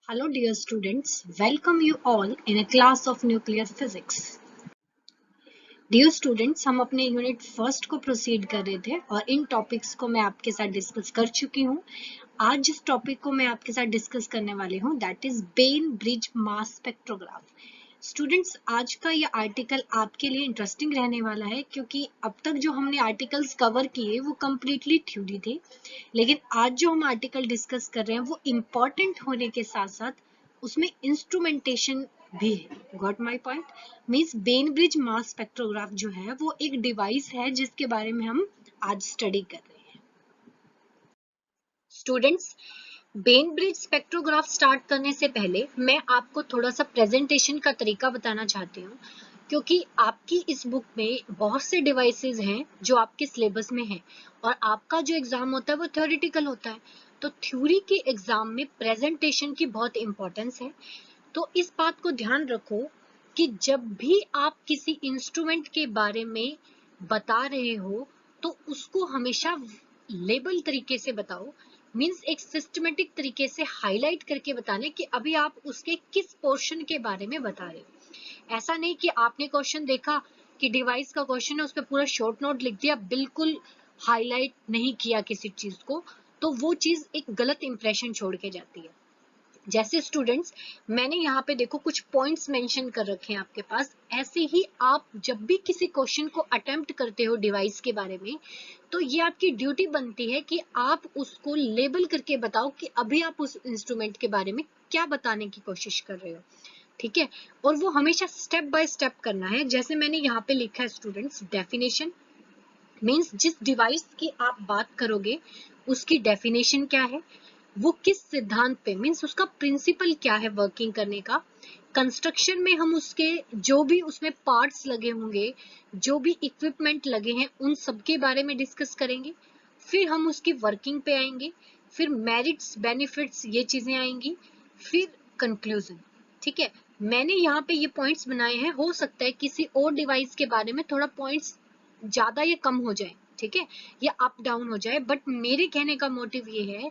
Hello dear students, welcome you all in a class of nuclear physics. Dear students, हम अपने unit first को proceed कर रहे थे और इन टॉपिक्स को मैं आपके साथ डिस्कस कर चुकी हूँ। आज जिस टॉपिक को मैं आपके साथ डिस्कस करने वाली हूँ that is Ben bridge mass spectrograph. Students, आज का ये आर्टिकल आपके लिए इंटरेस्टिंग रहने वाला है क्योंकि अब तक जो हमने आर्टिकल्स कवर किए वो कम्प्लीटली थ्योरी थे, लेकिन आज जो हम आर्टिकल डिस्कस कर रहे हैं वो इम्पॉर्टेंट होने के साथ साथ उसमें इंस्ट्रूमेंटेशन भी है। Got my point? Means Ben bridge mass spectrograph जो है वो एक डिवाइस है जिसके बारे में हम आज स्टडी कर रहे हैं। Students, Ben bridge spectrograph start करने से पहले मैं आपको थोड़ा सा प्रेजेंटेशन का तरीका बताना चाहती हूँ, क्योंकि आपकी इस बुक में बहुत से डिवाइसेस हैं जो आपके सिलेबस में हैं और आपका जो एग्जाम होता है वो थ्योरेटिकल होता है। तो थ्योरी के एग्जाम में प्रेजेंटेशन की बहुत इंपॉर्टेंस है। तो इस बात को ध्यान रखो कि जब भी आप किसी इंस्ट्रूमेंट के बारे में बता रहे हो तो उसको हमेशा लेबल तरीके से बताओ। मीन्स एक सिस्टमेटिक तरीके से हाईलाइट करके बताने कि अभी आप उसके किस पोर्शन के बारे में बता रहे हो। ऐसा नहीं कि आपने क्वेश्चन देखा कि डिवाइस का क्वेश्चन है, उस पर पूरा शॉर्ट नोट लिख दिया, बिल्कुल हाईलाइट नहीं किया किसी चीज को, तो वो चीज एक गलत इंप्रेशन छोड़ के जाती है। जैसे स्टूडेंट्स, मैंने यहाँ पे देखो कुछ पॉइंट्स मेंशन कर रखे हैं आपके पास। ऐसे ही आप जब भी किसी क्वेश्चन को अटेम्प्ट करते हो डिवाइस के बारे में, तो ये आपकी ड्यूटी बनती है कि आप उसको लेबल करके बताओ कि अभी आप उस इंस्ट्रूमेंट के बारे में क्या बताने की कोशिश कर रहे हो। ठीक है, और वो हमेशा स्टेप बाय स्टेप करना है। जैसे मैंने यहाँ पे लिखा है स्टूडेंट्स, डेफिनेशन मीन्स जिस डिवाइस की आप बात करोगे उसकी डेफिनेशन क्या है, वो किस सिद्धांत पे, मीन्स उसका प्रिंसिपल क्या है वर्किंग करने का। कंस्ट्रक्शन में हम उसके जो भी उसमें पार्ट्स लगे होंगे, जो भी इक्विपमेंट लगे हैं, उन सब के बारे में डिस्कस करेंगे। फिर हम उसकी वर्किंग पे आएंगे, फिर मेरिट्स बेनिफिट्स ये चीजें आएंगी, फिर कंक्लूजन। ठीक है, मैंने यहाँ पे ये पॉइंट्स बनाए हैं, हो सकता है किसी और डिवाइस के बारे में थोड़ा पॉइंट्स ज्यादा या कम हो जाए, ठीक है, या अप डाउन हो जाए, बट मेरे कहने का मोटिव ये है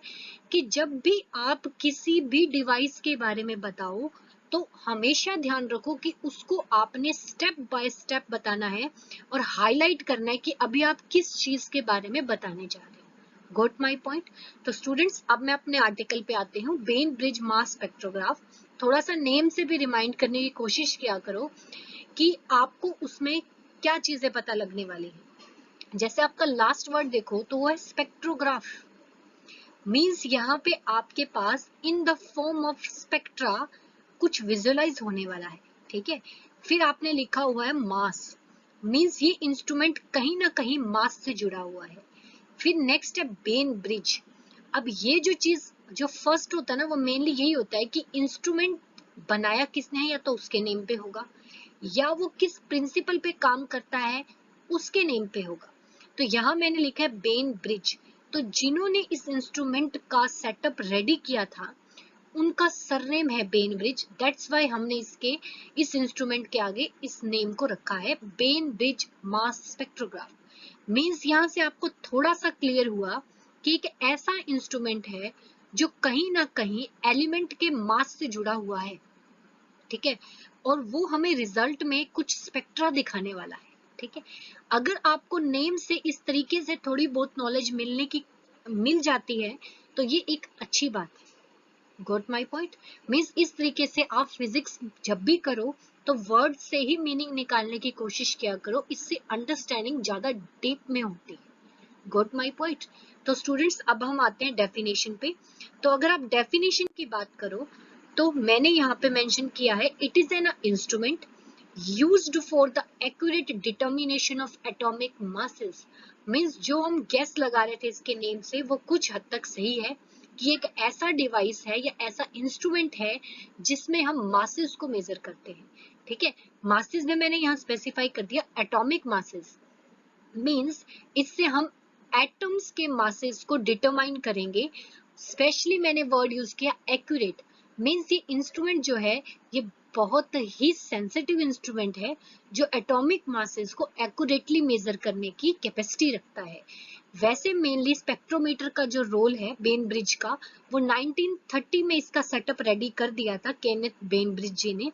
कि जब भी आप किसी भी डिवाइस के बारे में बताओ तो हमेशा ध्यान रखो कि उसको आपने स्टेप बाय स्टेप बताना है और हाईलाइट करना है कि अभी आप किस चीज के बारे में बताने जा रहे हैं। Got my point? तो स्टूडेंट्स, अब मैं अपने आर्टिकल पे आते हूँ, बेन ब्रिज मास स्पेक्ट्रोग्राफ। थोड़ा सा नेम से भी रिमाइंड करने की कोशिश किया करो कि आपको उसमें क्या चीजें पता लगने वाली है। जैसे आपका लास्ट वर्ड देखो तो वो है स्पेक्ट्रोग्राफ। मीन्स यहाँ पे आपके पास in the form of spectra कुछ विजुअलाइज होने वाला है। ठीक है, फिर आपने लिखा हुआ है मास, मीन्स ये इंस्ट्रूमेंट कहीं ना कहीं मास से जुड़ा हुआ है। फिर नेक्स्ट है बेन ब्रिज। अब ये जो चीज जो फर्स्ट होता है ना, वो मेनली यही होता है कि इंस्ट्रूमेंट बनाया किसने है, या तो उसके नेम पे होगा या वो किस प्रिंसिपल पे काम करता है उसके नेम पे होगा। तो यहाँ मैंने लिखा है बेन ब्रिज। तो जिन्होंने इस इंस्ट्रूमेंट का सेटअप रेडी किया था उनका सरनेम है बेन ब्रिज। दैट्स वाई हमने इसके इस इंस्ट्रूमेंट के आगे इस नेम को रखा है बेन ब्रिज मास स्पेक्ट्रोग्राफ। मीन्स यहाँ से आपको थोड़ा सा क्लियर हुआ कि एक ऐसा इंस्ट्रूमेंट है जो कहीं ना कहीं एलिमेंट के मास से जुड़ा हुआ है। ठीक है, और वो हमें रिजल्ट में कुछ स्पेक्ट्रा दिखाने वाला है। ठीक है, अगर आपको नेम से इस तरीके से थोड़ी बहुत नॉलेज मिल जाती है तो ये एक अच्छी बात है। Got my point? मीन्स इस तरीके से आप फिजिक्स जब भी करो तो वर्ड से ही मीनिंग निकालने की कोशिश किया करो, इससे अंडरस्टैंडिंग ज्यादा डीप में होती है। Got my point? तो स्टूडेंट्स, अब हम आते हैं डेफिनेशन पे। तो अगर आप डेफिनेशन की बात करो तो मैंने यहाँ पे मेंशन किया है, it is an instrument used for the accurate determination of atomic masses। Means जो हम गैस लगा रहे थे इसके नेम से वो कुछ हद तक सही है कि एक ऐसा डिवाइस है या ऐसा इंस्ट्रूमेंट है जिसमें हम मासेस को मेजर करते हैं। ठीक है, मासेस में मैंने यहाँ स्पेसिफाई कर दिया एटॉमिक मासेस। मीन्स इससे हम एटम्स के मासेस को डिटरमाइन करेंगे। स्पेशली मैंने वर्ड यूज किया एक्यूरेट। मीन्स ये इंस्ट्रूमेंट जो है ये बहुत ही सेंसिटिव इंस्ट्रूमेंट है जो एटॉमिक मासेस को एक्यूरेटली मेजर करने की कैपेसिटी रखता है। वैसे मेनली स्पेक्ट्रोमीटर का जो रोल है बेनब्रिज का, वो 1930 में इसका सेटअप रेडी कर दिया था केनेथ बेनब्रिज जी ने,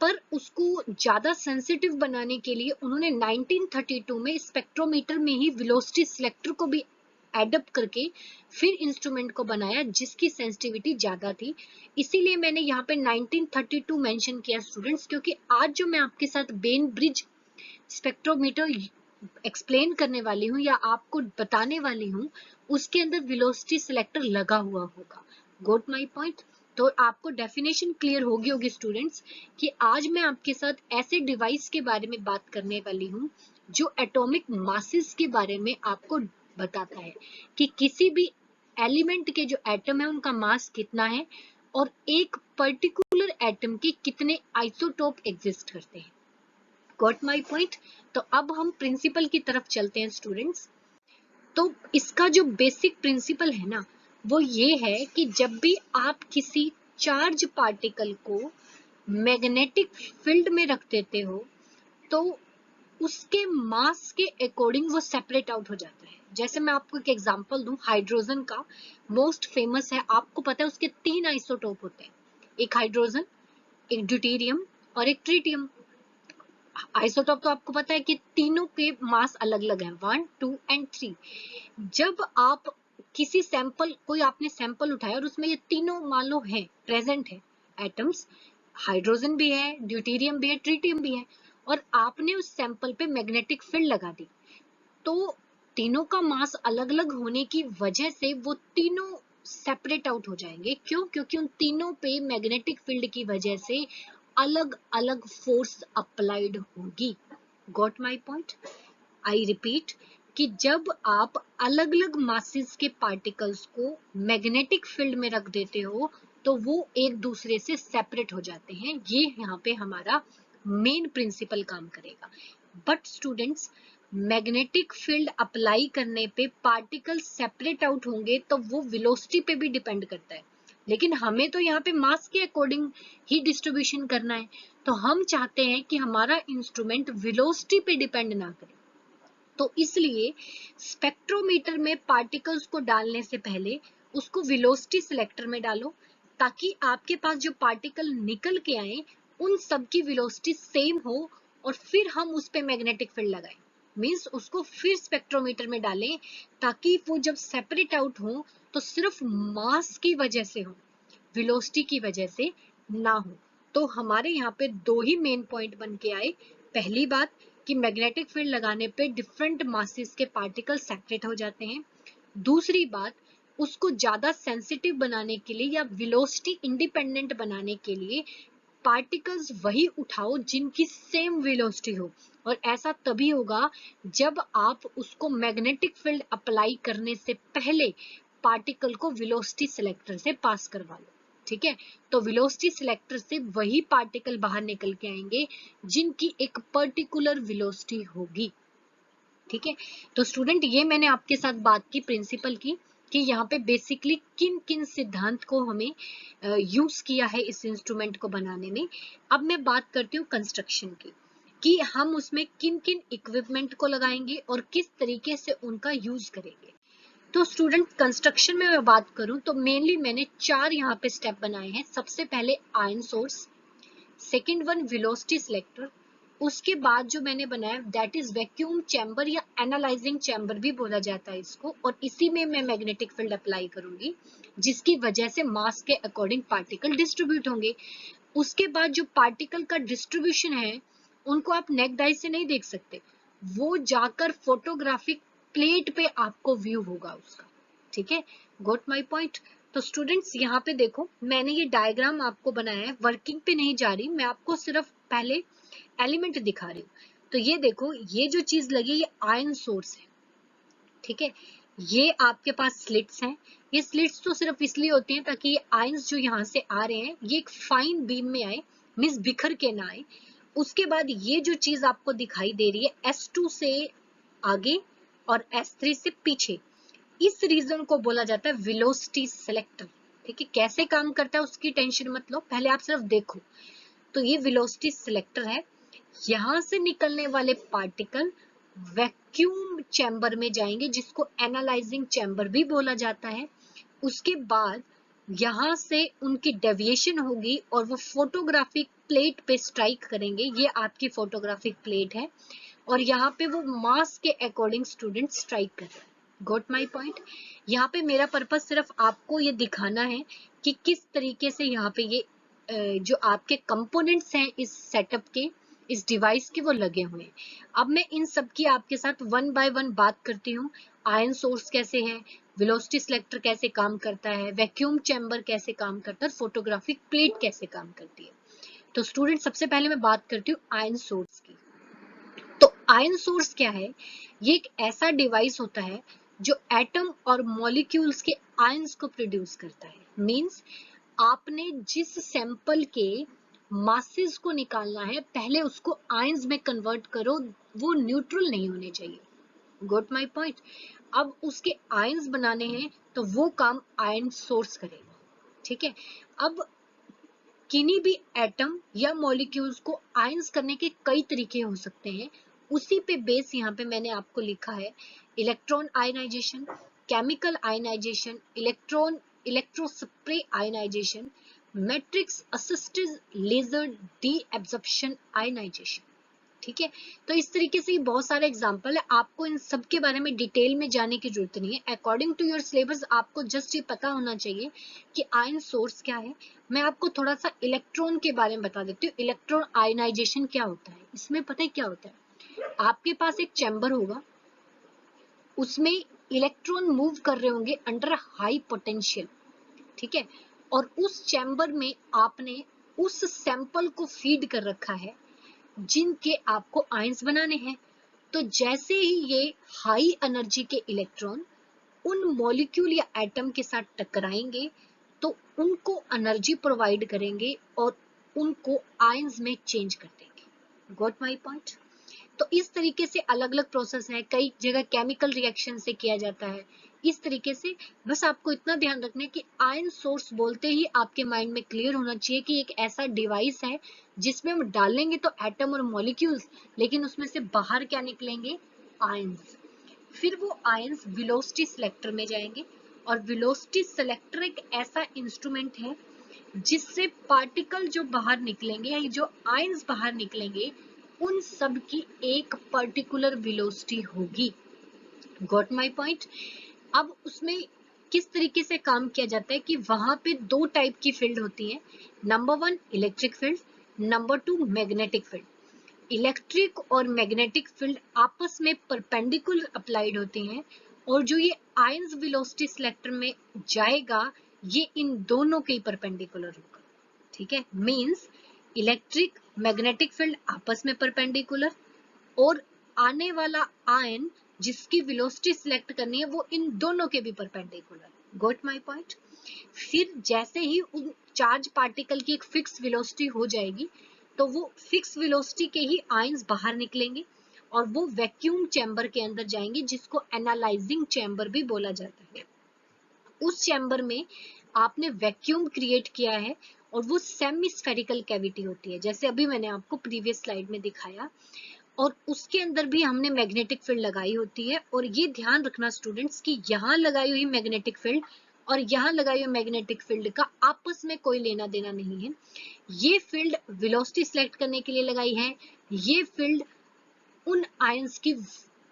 पर उसको ज्यादा सेंसिटिव बनाने के लिए उन्होंने 1932 में स्पेक्ट्रोमीटर में ही वेलोसिटी सिलेक्टर को भी एडप्ट करके फिर इंस्ट्रूमेंट को बनाया जिसकी सेंसिटिविटी ज्यादा थी। इसीलिए मैंने यहाँ पे 1932 मेंशन किया स्टूडेंट्स, क्योंकि आज जो मैं आपके साथ बेनब्रिज स्पेक्ट्रोमीटर एक्सप्लेन करने वाली हूँ या आपको बताने वाली हूँ उसके अंदर वेलोसिटी सिलेक्टर लगा हुआ होगा। गोट माय पॉइंट? तो आपको डेफिनेशन क्लियर होगी होगी स्टूडेंट्स कि आज मैं आपके साथ ऐसे डिवाइस के बारे में बात करने वाली हूँ जो एटॉमिक मासेस के बारे में आपको बताता है कि किसी भी एलिमेंट के जो एटम है उनका मास कितना है और एक पर्टिकुलर एटम के कितने आइसोटोप एग्जिस्ट करते हैं। Got my point? तो अब हम प्रिंसिपल की तरफ चलते हैं स्टूडेंट्स। तो इसका जो बेसिक प्रिंसिपल है ना वो ये है कि जब भी आप किसी चार्ज पार्टिकल को मैग्नेटिक फील्ड में रख देते हो तो उसके मास के अकॉर्डिंग वो सेपरेट आउट हो जाता है। जैसे मैं आपको एक एग्जांपल दूं, हाइड्रोजन का मोस्ट फेमस है, आपको पता है उसके 3 आइसोटोप होते हैं, एक हाइड्रोजन, एक ड्यूटेरियम और एक ट्रिटियम। आइसोटोप तो आपको पता है कि तीनों के मास अलग अलग है, 1, 2 एंड 3। जब आप किसी सैंपल, कोई आपने सैंपल उठाया और उसमें ये तीनों मान लो है प्रेजेंट है एटम्स, हाइड्रोजन भी है, ड्यूटेरियम भी है, ट्रिटियम भी है, और आपने उस सैंपल पे मैग्नेटिक फील्ड लगा दी, तो तीनों का मास अलग अलग होने की वजह से वो तीनों सेपरेट आउट हो जाएंगे। क्यों? क्योंकि उन तीनों पे मैग्नेटिक फील्ड की वजह से अलग अलग फोर्स अप्लाइड होगी। Got my point? I repeat कि जब आप अलग अलग मासेस के पार्टिकल्स को मैग्नेटिक फील्ड में रख देते हो तो वो एक दूसरे से सेपरेट हो जाते हैं। ये यहाँ पे हमारा मेन प्रिंसिपल काम करेगा। But students, magnetic field apply करने पे पार्टिकल सेपरेट आउट होंगे तो वो वेलोसिटी पे भी डिपेंड करता है, लेकिन हमें तो यहाँ पे मास के अकॉर्डिंग ही डिस्ट्रीब्यूशन करना है। तो हम चाहते हैं कि हमारा इंस्ट्रूमेंट वेलोसिटी पे डिपेंड ना करे, तो इसलिए स्पेक्ट्रोमीटर में पार्टिकल्स को डालने से पहले उसको वेलोसिटी सिलेक्टर में डालो ताकि आपके पास जो पार्टिकल निकल के आए उन सब की वेलोसिटी सेम हो और फिर हम उस पे मैग्नेटिक फील्ड लगाएं। मींस उसको फिर स्पेक्ट्रोमीटर में डालें ताकि वो जब सेपरेट आउट हो तो सिर्फ मास की वजह से हो, वेलोसिटी की वजह से ना हो। तो हमारे यहाँ पे दो ही मेन पॉइंट बन के आए। पहली बात कि मैग्नेटिक फील्ड लगाने पे डिफरेंट मासेस के पार्टिकल सेपरेट हो जाते हैं। दूसरी बात, उसको ज्यादा सेंसिटिव बनाने के लिए या वेलोसिटी इंडिपेंडेंट बनाने के लिए पार्टिकल्स वही उठाओ जिनकी सेम वेलोसिटी हो, और ऐसा तभी होगा जब आप उसको मैग्नेटिक फील्ड अप्लाई करने से पहले पार्टिकल को वेलोसिटी सिलेक्टर से पास करवा लो। ठीक है, तो वेलोसिटी सिलेक्टर से वही पार्टिकल बाहर निकल के आएंगे जिनकी एक पर्टिकुलर वेलोसिटी होगी। ठीक है, तो स्टूडेंट ये मैंने आपके साथ बात की प्रिंसिपल की कि यहाँ पे बेसिकली किन किन सिद्धांत को हमें यूज किया है इस इंस्ट्रूमेंट को बनाने में। अब मैं बात करती हूँ कंस्ट्रक्शन की कि हम उसमें किन किन इक्विपमेंट को लगाएंगे और किस तरीके से उनका यूज करेंगे। तो स्टूडेंट कंस्ट्रक्शन में मैं बात करूं तो मेनली मैंने 4 यहाँ पे स्टेप बनाए हैं। सबसे पहले ion source, second one velocity selector, उसके बाद जो मैंने बनाया दैट इज वैक्यूम चैम्बर या एनालाइजिंग चैम्बर भी बोला जाता है इसको, और इसी में मैं मैग्नेटिक फील्ड अप्लाई करूंगी जिसकी वजह से मास के अकॉर्डिंग पार्टिकल डिस्ट्रीब्यूट होंगे। उसके बाद जो पार्टिकल का डिस्ट्रीब्यूशन है उनको आप नेक डाई से नहीं देख सकते, वो जाकर फोटोग्राफिक प्लेट पे आपको व्यू होगा उसका। ठीक है, गोट माय पॉइंट? तो स्टूडेंट्स यहाँ पे देखो मैंने ये डायग्राम आपको बनाया है, वर्किंग पे नहीं जा रही, मैं आपको सिर्फ पहले एलिमेंट दिखा रही हूँ। तो ये देखो ये जो चीज लगी ये आयन सोर्स है। ठीक है, ये आपके पास स्लिट्स हैं, ये स्लिट्स तो सिर्फ इसलिए होती हैं ताकि ये आयंस जो यहाँ से आ रहे हैं ये एक फाइन बीम में आए, मींस बिखर के ना आए। उसके बाद ये जो चीज आपको दिखाई दे रही है S2 से आगे और S3 से पीछे, इस रीजन को बोला जाता है वेलोसिटी सिलेक्टर। ठीक है, कैसे काम करता है उसकी टेंशन मत लो, पहले आप सिर्फ देखो। तो ये वेलोसिटी सिलेक्टर है, यहाँ से निकलने वाले पार्टिकल वैक्यूम चैम्बर में जाएंगे जिसको एनालाइजिंग चैम्बर भी बोला जाता है। उसके बाद यहाँ से उनकी डेविएशन होगी और वो फोटोग्राफिक प्लेट पे स्ट्राइक करेंगे। ये आपकी फोटोग्राफिक प्लेट है और यहाँ पे वो मास के अकॉर्डिंग स्टूडेंट स्ट्राइक कर रहे हैं। Got my point? यहाँ पे मेरा पर्पस सिर्फ आपको ये दिखाना है कि किस तरीके से यहाँ पे ये जो आपके कंपोनेंट्स हैं इस सेटअप के, इस डिवाइस के, वो लगे हुए हैं। अब मैं इन सब की आपके साथ वन बाय वन बात करती हूँ। आयन सोर्स कैसे है, वेलोसिटी सिलेक्टर कैसे काम करता है, वैक्यूम चैम्बर कैसे काम करता है, फोटोग्राफिक प्लेट कैसे काम करती है। तो स्टूडेंट सबसे पहले मैं बात करती हूँ आयन सोर्स की। तो आयन सोर्स क्या है? ये एक ऐसा डिवाइस होता है जो एटम और मॉलिक्यूल्स के आयंस को प्रोड्यूस करता है। मींस आपने जिस सैंपल के मासेस को निकालना है पहले उसको आयंस में कन्वर्ट करो, वो न्यूट्रल नहीं होने चाहिए। Got my point? अब उसके आयंस बनाने हैं तो वो काम आयन सोर्स करेगा। ठीक है, अब किन्हीं भी एटम या मॉलिक्यूल्स को आयंस करने के कई तरीके हो सकते हैं। उसी पे बेस यहाँ पे मैंने आपको लिखा है electron ionization, chemical ionization, electrospray ionization, matrix assisted laser desorption ionization. ठीक है, तो इस तरीके से बहुत सारे एग्जाम्पल है, आपको इन सब के बारे में डिटेल में जाने की जरूरत नहीं है। अकॉर्डिंग टू योर सिलेबस आपको जस्ट ये पता होना चाहिए कि आयन सोर्स क्या है। मैं आपको थोड़ा सा इलेक्ट्रॉन के बारे में बता देती हूँ। इलेक्ट्रॉन आयनाइजेशन क्या होता है, इसमें पता है क्या होता है? आपके पास एक चैम्बर होगा, उसमें इलेक्ट्रॉन मूव कर रहे होंगे अंडर हाई पोटेंशियल। ठीक है, और उस चैम्बर में आपने उस सैंपल को फीड कर रखा है जिनके आपको आयंस बनाने हैं। तो जैसे ही ये हाई एनर्जी के इलेक्ट्रॉन उन मॉलिक्यूल या एटम के साथ टकराएंगे तो उनको एनर्जी प्रोवाइड करेंगे और उनको आयंस में चेंज कर देंगे। Got my point? तो इस तरीके से अलग अलग प्रोसेस है, कई जगह केमिकल रिएक्शन से किया जाता है। इस तरीके से बस आपको इतना ध्यान रखना है कि आयन सोर्स बोलते ही आपके माइंड में क्लियर होना चाहिए कि एक ऐसा डिवाइस है जिसमें हम डालेंगे तो एटम और मॉलिक्यूल्स, लेकिन उसमें से बाहर क्या निकलेंगे? आयंस। फिर वो आयंस वेलोसिटी सिलेक्टर में जाएंगे और वेलोसिटी सिलेक्टर एक ऐसा इंस्ट्रूमेंट है जिससे पार्टिकल जो बाहर निकलेंगे या जो आयंस बाहर निकलेंगे उन सब की एक पर्टिकुलर वेलोसिटी होगी। Got my point? अब उसमें किस तरीके से काम किया जाता है कि वहां पे दो टाइप की फील्ड होती है। Number 1 electric field, number 2 magnetic field. Electric और मैग्नेटिक फील्ड आपस में परपेंडिकुलर अप्लाइड होती हैं और जो ये आयंस वेलोसिटी सिलेक्टर में जाएगा ये इन दोनों के परपेंडिकुलर होगा। ठीक है, मींस इलेक्ट्रिक मैग्नेटिक फील्ड आपस में परपेंडिकुलर और आने वाला आयन जिसकी वेलोसिटी सिलेक्ट करनी है वो इन दोनों के भी परपेंडिकुलर। Got my point? फिर जैसे ही उन चार्ज पार्टिकल की एक फिक्स वेलोसिटी हो जाएगी तो वो फिक्स वेलोसिटी के ही आयंस बाहर निकलेंगे और वो वैक्यूम चैम्बर के अंदर जाएंगे जिसको एनालाइजिंग चैम्बर भी बोला जाता है। उस चैम्बर में आपने वैक्यूम क्रिएट किया है और वो सेमी स्फेरिकल कैविटी होती है जैसे अभी मैंने आपको प्रीवियस स्लाइड में दिखाया, और उसके अंदर भी हमने मैग्नेटिक फील्ड लगाई होती है। और ये ध्यान रखना स्टूडेंट्स कि यहाँ लगाई हुई मैग्नेटिक फील्ड और यहाँ लगाई हुई मैग्नेटिक फील्ड का आपस में कोई लेना देना नहीं है। ये फील्ड वेलोसिटी सिलेक्ट करने के लिए लगाई है, ये फील्ड उन आयंस की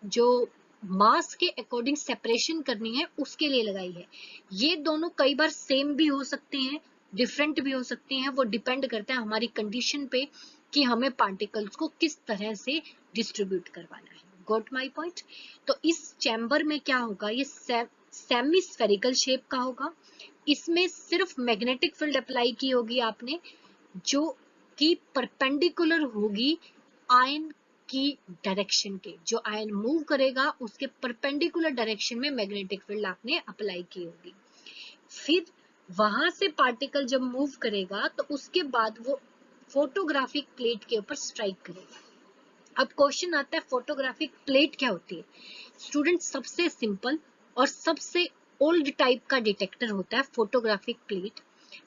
जो मास के अकॉर्डिंग सेपरेशन करनी है उसके लिए लगाई है। ये दोनों कई बार सेम भी हो सकते हैं, डिफरेंट भी हो सकते हैं, वो डिपेंड करता है हमारी कंडीशन पे कि हमें पार्टिकल्स को किस तरह से डिस्ट्रीब्यूट करवाना है। Got my point? तो इस चैम्बर में क्या होगा, ये सेमी स्फेरिकल शेप का होगा। इसमें सिर्फ मैग्नेटिक फील्ड अप्लाई की होगी आपने जो कि परपेंडिकुलर होगी आयन की डायरेक्शन के। जो आयन मूव करेगा उसके परपेंडिकुलर डायरेक्शन में मैग्नेटिक फील्ड आपने अप्लाई की होगी। फिर वहां से पार्टिकल जब मूव करेगा तो उसके बाद वो फोटोग्राफिक प्लेट के ऊपर स्ट्राइक करेगा। अब क्वेश्चन आता है फोटोग्राफिक प्लेट क्या होती है? स्टूडेंट सबसे सिंपल और सबसे ओल्ड टाइप का डिटेक्टर होता है, फोटोग्राफिक प्लेट।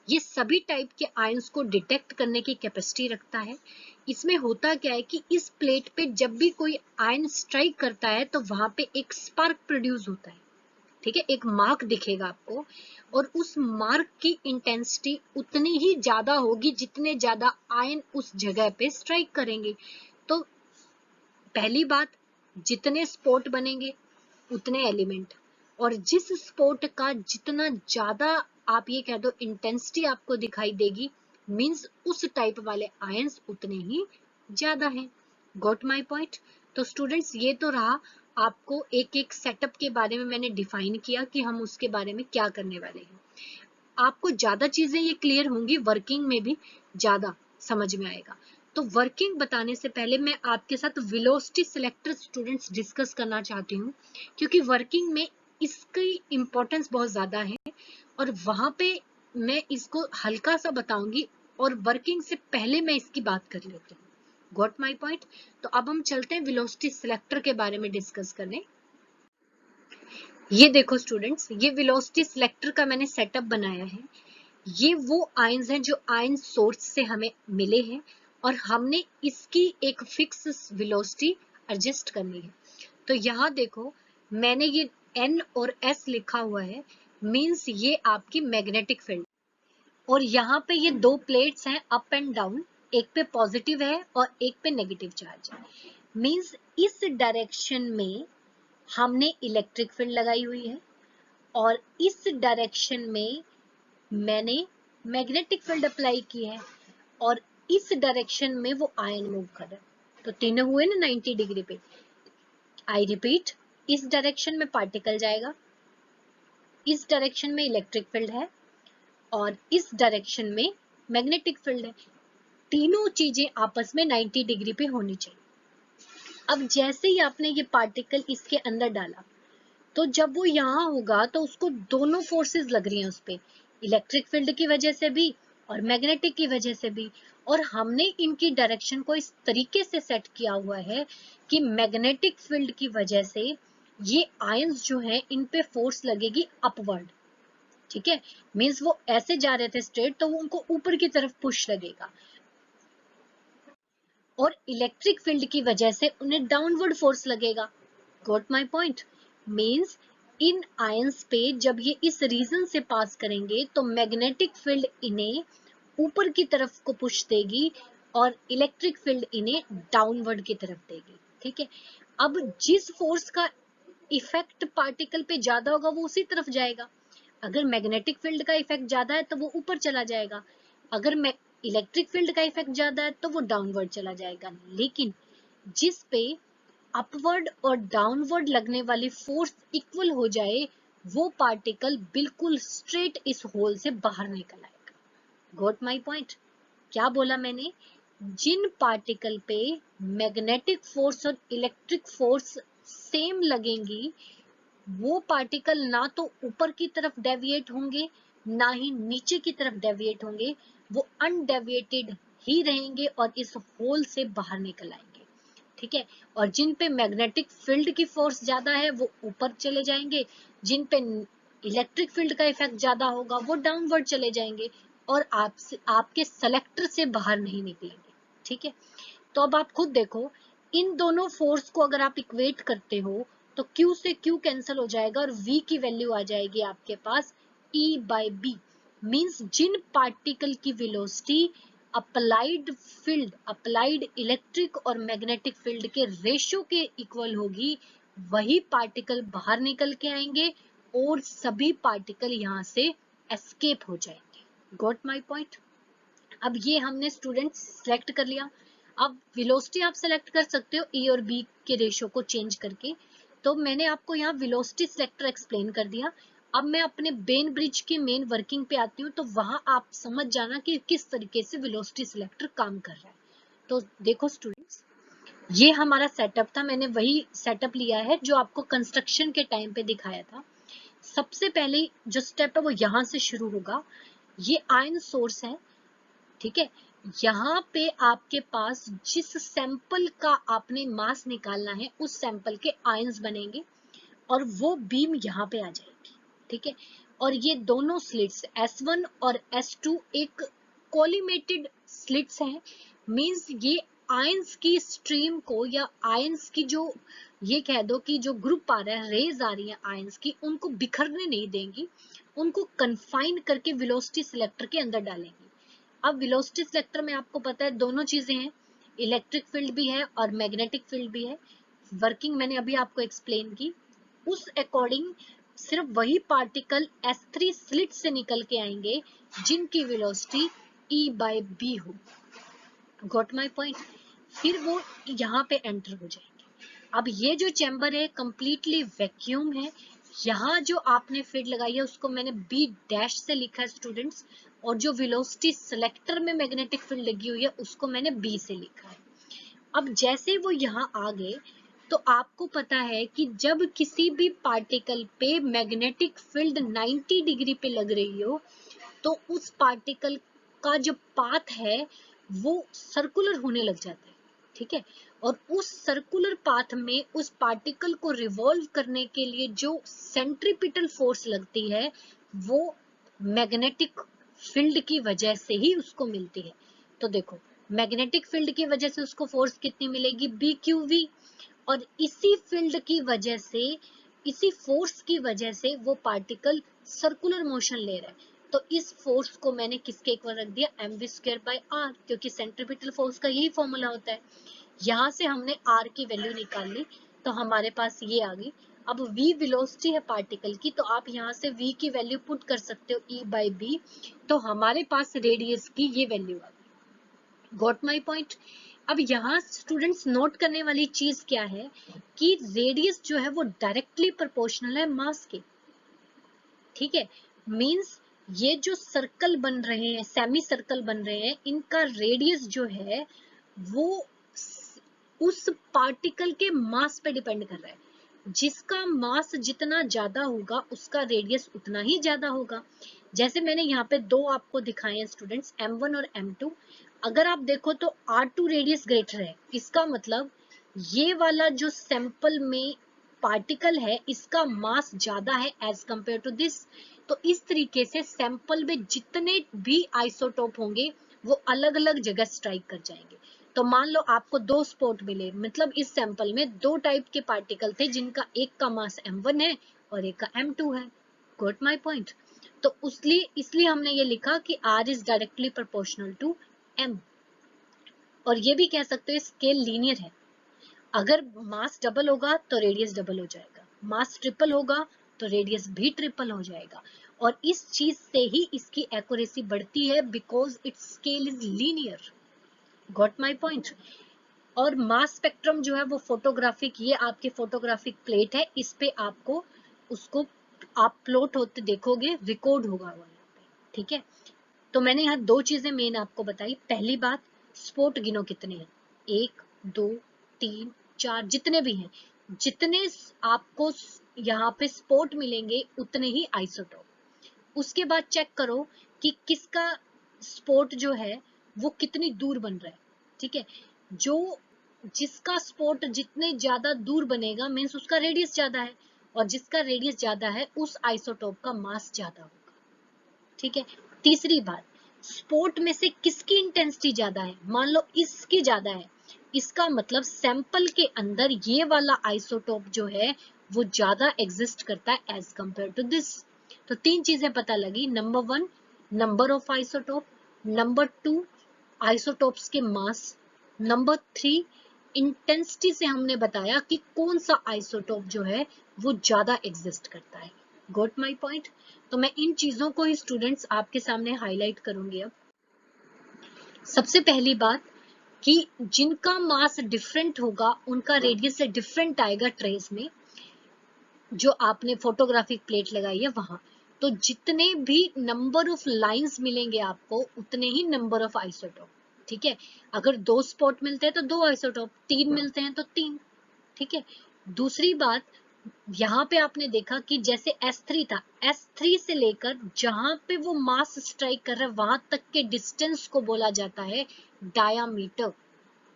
ये सभी टाइप के आयंस को डिटेक्ट करने की कैपेसिटी रखता है। इसमें होता क्या है कि इस प्लेट पे जब भी कोई आयन स्ट्राइक करता है तो वहां पे एक स्पार्क प्रोड्यूस होता है, ठीक है, एक मार्क दिखेगा आपको, और उस मार्क की इंटेंसिटी उतनी ही ज्यादा होगी जितने ज्यादा आयन उस जगह पे स्ट्राइक करेंगे। तो पहली बात, जितने स्पॉट बनेंगे उतने एलिमेंट, और जिस स्पॉट का जितना ज्यादा आप ये कह दो इंटेंसिटी आपको दिखाई देगी, मींस उस टाइप वाले आयंस उतने ही ज्यादा हैं। Got my point? तो स्टूडेंट्स ये तो रहा, आपको एक एक सेटअप के बारे में मैंने डिफाइन किया कि हम उसके बारे में क्या करने वाले हैं। आपको ज्यादा चीजें ये क्लियर होंगी, वर्किंग में भी ज्यादा समझ में आएगा। तो वर्किंग बताने से पहले मैं आपके साथ वेलोसिटी सिलेक्टर स्टूडेंट्स डिस्कस करना चाहती हूँ, क्योंकि वर्किंग में इसकी इम्पोर्टेंस बहुत ज्यादा है और वहां पे मैं इसको हल्का सा बताऊंगी, और वर्किंग से पहले मैं इसकी बात कर लेती हूँ। Got my point? तो अब हम चलते हैं वेलोसिटी सिलेक्टर के बारे में डिस्कस करने। ये देखो स्टूडेंट्स, ये वेलोसिटी सिलेक्टर का मैंने सेटअप बनाया है। ये वो आयंस हैं जो आयन सोर्स से हमें मिले हैं और हमने इसकी एक फिक्स वेलोसिटी एडजस्ट करनी है। तो यहाँ देखो, मैंने ये N और S लिखा हुआ है, मींस ये आपकी मैग्नेटिक फील्ड, और यहाँ पे ये दो प्लेट्स हैं अप एंड डाउन, एक पे पॉजिटिव है और एक पे नेगेटिव चार्ज है। मींस इस डायरेक्शन में हमने इलेक्ट्रिक फील्ड लगाई हुई है और इस डायरेक्शन में मैंने मैग्नेटिक फील्ड अप्लाई की है, और इस डायरेक्शन में वो आयन मूव कर रहा है। तो तीनों हुए ना 90 डिग्री पे। आई रिपीट, इस डायरेक्शन में पार्टिकल जाएगा, इस डायरेक्शन में इलेक्ट्रिक फील्ड है और इस डायरेक्शन में मैग्नेटिक फील्ड है। तीनों चीजें आपस में 90 डिग्री पे होनी चाहिए। अब जैसे ही आपने ये पार्टिकल इसके अंदर डाला, तो जब वो यहाँ होगा तो उसको दोनों फोर्सेस लग रही हैं उस पे, इलेक्ट्रिक फील्ड की वजह से भी और मैग्नेटिक की वजह से भी। और हमने इनकी डायरेक्शन को इस तरीके से सेट किया हुआ है कि मैग्नेटिक फील्ड की वजह से ये आयंस जो हैं इन पे फोर्स लगेगी अपवर्ड, ठीक है। मींस वो ऐसे जा रहे थे स्ट्रेट, तो वो उनको ऊपर की तरफ पुश लगेगा, और इलेक्ट्रिक फील्ड की वजह से उन्हें डाउनवर्ड फोर्स लगेगा। Got my point? Means in ions पे जब ये इस रीजन से पास करेंगे तो मैग्नेटिक फील्ड इन्हें ऊपर की तरफ को पुश देगी और इलेक्ट्रिक फील्ड इन्हें डाउनवर्ड की तरफ देगी, ठीक है। अब जिस फोर्स का इफेक्ट पार्टिकल पे ज्यादा होगा वो उसी तरफ जाएगा। अगर मैग्नेटिक फील्ड का इफेक्ट ज्यादा है तो वो ऊपर चला जाएगा, अगर इलेक्ट्रिक फील्ड का इफेक्ट ज्यादा है तो वो डाउनवर्ड चला जाएगा। लेकिन जिस पे अपवर्ड और डाउनवर्ड लगने वाली फोर्स इक्वल हो जाए, वो पार्टिकल बिल्कुल स्ट्रेट इस होल से बाहर निकल आएगा। Got my point? क्या बोला मैंने? जिन पार्टिकल पे मैग्नेटिक फोर्स और इलेक्ट्रिक फोर्स सेम लगेंगी, वो पार्टिकल ना तो ऊपर की तरफ डेविएट होंगे ना ही नीचे की तरफ डेविएट होंगे, वो अनडेविएटेड ही रहेंगे और इस होल से बाहर निकल आएंगे, ठीक है। और जिन पे मैग्नेटिक फील्ड की फोर्स ज्यादा है वो ऊपर चले जाएंगे, जिन पे इलेक्ट्रिक फील्ड का इफेक्ट ज्यादा होगा वो डाउनवर्ड चले जाएंगे और आपके सेलेक्टर से बाहर नहीं निकलेंगे, ठीक है। तो अब आप खुद देखो, इन दोनों फोर्स को अगर आप इक्वेट करते हो तो Q से Q कैंसिल हो जाएगा और V की वैल्यू आ जाएगी आपके पास E बाई बी। मीन्स जिन पार्टिकल की velocity applied field, applied electric और मैग्नेटिक फील्ड के रेशियो के इक्वल होगी, वही पार्टिकल बाहर निकल के आएंगे और सभी पार्टिकल यहाँ से एस्केप हो जाएंगे। Got my point? अब ये हमने स्टूडेंट्स सेलेक्ट कर लिया। अब वेलोसिटी आप सेलेक्ट कर सकते हो E और B के रेशियो को चेंज करके। तो मैंने आपको यहाँ वेलोसिटी सिलेक्टर एक्सप्लेन कर दिया। अब मैं अपने बेन ब्रिज की मेन वर्किंग पे आती हूँ, तो वहां आप समझ जाना कि किस तरीके से वेलोसिटी सिलेक्टर काम कर रहा है। तो देखो स्टूडेंट्स, ये हमारा सेटअप था, मैंने वही सेटअप लिया है जो आपको कंस्ट्रक्शन के टाइम पे दिखाया था। सबसे पहले जो स्टेप है वो यहाँ से शुरू होगा। ये आयन सोर्स है, ठीक है। यहाँ पे आपके पास जिस सैंपल का आपने मास निकालना है उस सैंपल के आयंस बनेंगे और वो बीम यहाँ पे आ जाएगी, ठीक है। और ये दोनों स्लिट्स S1 और S2 एक कोलिमेटेड स्लिट्स हैं, मींस ये आयंस की स्ट्रीम को या आयंस की जो ये कह दो कि जो ग्रुप आ रहा है, रेज आ रही है आयंस की, उनको बिखरने नहीं देंगी, उनको कन्फाइन करके वेलोसिटी सिलेक्टर के अंदर डालेंगी। अब वेलोसिटी सिलेक्टर में आपको पता है दोनों चीजें हैं, इलेक्ट्रिक फील्ड भी है और मैग्नेटिक फील्ड भी है। वर्किंग मैंने अभी आपको एक्सप्लेन की, उस अकॉर्डिंग सिर्फ वही पार्टिकल S3 स्लिट से निकल के आएंगे जिनकी वेलोसिटी E/B हो। Got my point. फिर वो यहाँ पे एंटर हो जाएंगे। अब ये जो चैम्बर है कंप्लीटली वैक्यूम है, यहाँ जो आपने फील्ड लगाई है उसको मैंने B' से लिखा है स्टूडेंट्स, और जो वेलोसिटी सिलेक्टर में मैग्नेटिक फील्ड लगी हुई है उसको मैंने B से लिखा है। अब जैसे वो यहाँ आ गए तो आपको पता है कि जब किसी भी पार्टिकल पे मैग्नेटिक फील्ड 90 डिग्री पे लग रही हो तो उस पार्टिकल का जो पाथ है वो सर्कुलर होने लग जाता है, ठीक है। और उस सर्कुलर पाथ में उस पार्टिकल को रिवॉल्व करने के लिए जो सेंट्रीपिटल फोर्स लगती है वो मैग्नेटिक फील्ड की वजह से ही उसको मिलती है। तो देखो, मैग्नेटिक फील्ड की वजह से उसको फोर्स कितनी मिलेगी, BQV, और इसी फील्ड की वजह से, इसी फोर्स की वजह से वो पार्टिकल सर्कुलर मोशन ले रहा है। तो इस फोर्स को मैंने किसके इक्वल रख दिया, mv²/r, क्योंकि सेंट्रीपिटल फोर्स का यही फॉर्मूला होता है। यहाँ से हमने r की वैल्यू निकाल ली तो हमारे पास ये आ गई। अब v वेलोसिटी है पार्टिकल की, तो आप यहाँ से v की वैल्यू पुट कर सकते हो E/B, तो हमारे पास रेडियस की ये वैल्यू आ गई। Got my point. अब यहाँ स्टूडेंट्स नोट करने वाली चीज क्या है कि रेडियस जो है वो डायरेक्टली प्रोपोर्शनल है मास के, ठीक है। मींस ये जो सर्कल बन रहे हैं, सेमी सर्कल बन रहे हैं, इनका रेडियस जो है वो उस पार्टिकल के मास पे डिपेंड कर रहा है। जिसका मास जितना ज्यादा होगा उसका रेडियस उतना ही ज्यादा होगा। जैसे मैंने यहाँ पे दो आपको दिखाए हैं स्टूडेंट्स, M1 और M2। अगर आप देखो तो R2 रेडियस ग्रेटर है, इसका मतलब ये वाला जो सैंपल में पार्टिकल है इसका मास ज्यादा है एज कंपेयर टू दिस। तो इस तरीके से सैंपल में जितने भी आइसोटोप होंगे वो अलग अलग जगह स्ट्राइक कर जाएंगे। तो मान लो आपको दो स्पॉट मिले, मतलब इस सैंपल में दो टाइप के पार्टिकल थे जिनका एक का मास M1 है और एक का M2 है। Got my point. तो इसलिए हमने ये लिखा कि R is directly proportional to M। और ये भी कह सकते हो स्केल लीनियर है, अगर मास डबल होगा तो रेडियस डबल हो जाएगा, मास ट्रिपल होगा तो रेडियस भी ट्रिपल हो जाएगा। और इस चीज से ही इसकी एक्यूरेसी बढ़ती है because it's scale is linear. Got my point. और मास स्पेक्ट्रम जो है वो फोटोग्राफिक, ये आपके फोटोग्राफिक प्लेट है, इस पे आपको उसको आप प्लॉट होते देखोगे, रिकॉर्ड होगा वो यहाँ पे, ठीक है। तो मैंने यहाँ दो चीजें मेन आपको बताई। पहली बात, स्पॉट गिनो कितने हैं, 1 2 3 4, जितने भी हैं, जितने आपको यहाँ पे स्पॉट मिलेंगे उतने ही आइसोटोप। उसके बाद चेक करो कि किसका स्पॉट जो है वो कितनी दूर बन रहा है, ठीक है। जो जिसका स्पॉट जितने ज्यादा दूर बनेगा मीन्स उसका रेडियस ज्यादा है, और जिसका रेडियस ज्यादा है उस आइसोटोप का मास ज्यादा होगा, ठीक है। तीसरी बात, स्पॉट में से किसकी इंटेंसिटी ज्यादा है, मान लो इसकी ज्यादा है, इसका मतलब सैंपल के अंदर ये वाला आइसोटोप जो है वो ज्यादा एग्जिस्ट करता है एज कंपेयर टू दिस। तो तीन चीजें पता लगी, number 1 number of isotope, number 2 isotopes के मास, नंबर 3 इंटेंसिटी से हमने बताया कि कौन सा आइसोटोप जो है वो ज्यादा एग्जिस्ट करता है। Got my point. तो मैं इन चीजों को ही स्टूडेंट्स आपके सामने हाईलाइट करूंगी। अब सबसे पहली बात कि जिनका मास डिफरेंट होगा उनका रेडियस से डिफरेंट आएगा ट्रेस में, जो आपने फोटोग्राफिक प्लेट लगाई है वहां। तो जितने भी नंबर ऑफ लाइंस मिलेंगे आपको उतने ही नंबर ऑफ आइसोटोप, ठीक है। अगर दो स्पॉट मिलते हैं तो दो आइसोटोप, तीन मिलते हैं तो तीन, ठीक है। दूसरी बात, यहाँ पे आपने देखा कि जैसे S3 था, S3 से लेकर जहां पे वो मास स्ट्राइक कर रहा है वहां तक के डिस्टेंस को बोला जाता है डायामीटर,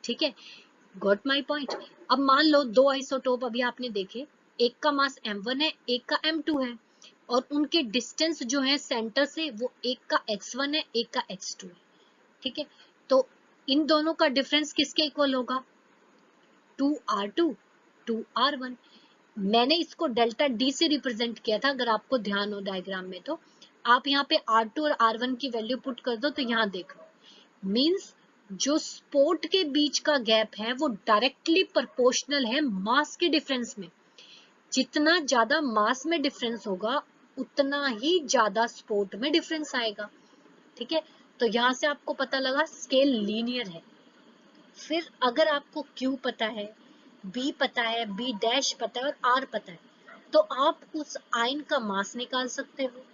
ठीक है। Got my point. अब मान लो दो आइसोटोप अभी आपने देखे, एक का मास M1 है एक का M2 है, और उनके डिस्टेंस जो है सेंटर से वो एक का x1 है, एक का x2 है। ठीक है, तो इन दोनों का डिफरेंस किसके इक्वल होगा? 2r2 2r1। मैंने इसको डेल्टा डी से रिप्रेजेंट किया था, अगर आपको ध्यान हो डायग्राम में तो आप यहाँ पे r2 और r1 की वैल्यू पुट कर दो तो यहाँ देखो, मींस जो स्पोर्ट के बीच का गैप है वो डायरेक्टली प्रोपोर्शनल है मास के डिफरेंस में। जितना ज्यादा मास में डिफरेंस होगा उतना ही ज्यादा स्पोर्ट में डिफरेंस आएगा। ठीक है, तो यहाँ से आपको पता लगा स्केल लीनियर है। फिर अगर आपको Q पता है, B पता है, B डैश पता है और R पता है, तो आप उस आयन का मास निकाल सकते हो।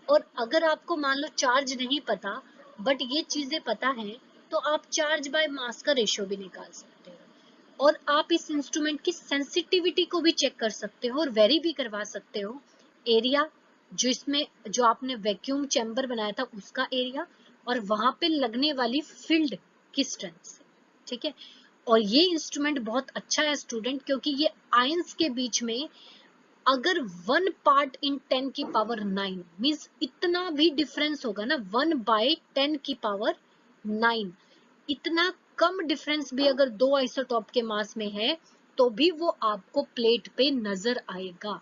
और अगर आपको मान लो चार्ज नहीं पता बट ये चीजें पता है, तो आप चार्ज बाय मास का रेशियो भी निकाल सकते हो। और आप इस इंस्ट्रूमेंट की सेंसिटिविटी को भी चेक कर सकते हो और वेरी भी करवा सकते हो। एरिया जो इसमें जो आपने वैक्यूम चैम्बर बनाया था उसका एरिया, और वहां पे लगने वाली फील्ड की स्ट्रेंथ। ठीक है, और ये इंस्ट्रूमेंट बहुत अच्छा है स्टूडेंट, क्योंकि ये आयंस के बीच में अगर 1 पार्ट इन 10 की पावर 9 मीन्स इतना भी डिफरेंस होगा ना, 1/10 की पावर 9, इतना कम डिफरेंस भी अगर दो आइसोटॉप के मास में है तो भी वो आपको प्लेट पे नजर आएगा।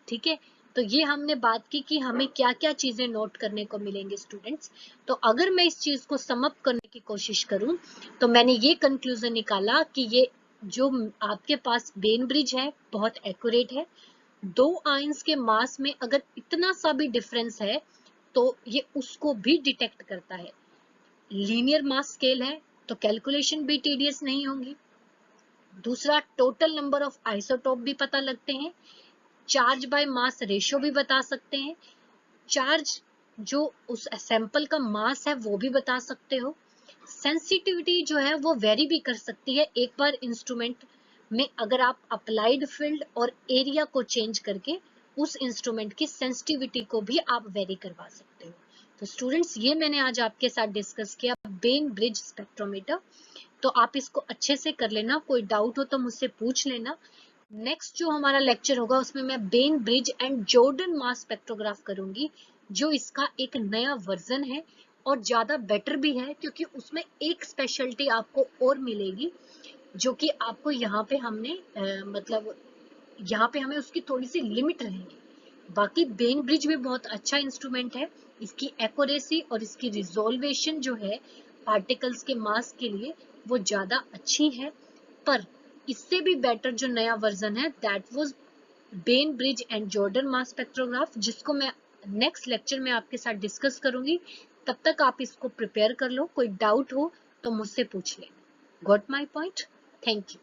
ठीक है, तो ये हमने बात की कि हमें क्या क्या चीजें नोट करने को मिलेंगे स्टूडेंट्स। तो अगर मैं इस चीज को समअप करने की कोशिश करूं तो मैंने ये कंक्लूजन निकाला कि ये जो आपके पास बेन ब्रिज है बहुत एक्यूरेट है। दो आयंस के मास में अगर इतना सा भी डिफरेंस है तो ये उसको भी डिटेक्ट करता है। लीनियर मास स्केल है तो कैलकुलेशन भी टीडियस नहीं होंगी। दूसरा, टोटल नंबर ऑफ आइसोटोप भी पता लगते हैं, चार्ज बाय मास रेशियो भी बता सकते हैं, चार्ज जो उस सैंपल का मास है वो भी बता सकते हो। सेंसिटिविटी जो है वो वेरी भी कर सकती है एक बार इंस्ट्रूमेंट में, अगर आप अप्लाइड फील्ड और एरिया को चेंज करके उस इंस्ट्रूमेंट की सेंसिटिविटी को भी आप वेरी करवा सकते हो। तो स्टूडेंट्स, ये मैंने आज आपके साथ डिस्कस किया बेन ब्रिज स्पेक्ट्रोमीटर। तो आप इसको अच्छे से कर लेना, कोई डाउट हो तो मुझसे पूछ लेना। नेक्स्ट जो हमारा लेक्चर होगा उसमें मैं Ben bridge and Jordan mass spectrograph करूंगी, जो इसका एक नया वर्जन है और ज्यादा बेटर भी है, क्योंकि उसमें एक स्पेशलिटी आपको और मिलेगी जो कि आपको यहाँ पे हमने मतलब यहाँ पे हमें उसकी थोड़ी सी लिमिट रहेगी। बाकी बेन ब्रिज भी बहुत अच्छा इंस्ट्रूमेंट है, इसकी एक्यूरेसी और इसकी रिजोल्वेशन जो है पार्टिकल्स के मास के लिए वो ज्यादा अच्छी है। पर इससे भी बेटर जो नया वर्जन है that was Ben bridge and Jordan mass spectrograph, जिसको मैं नेक्स्ट लेक्चर में आपके साथ डिस्कस करूंगी। तब तक आप इसको प्रिपेयर कर लो, कोई डाउट हो तो मुझसे पूछ लेना। Got my point? Thank you.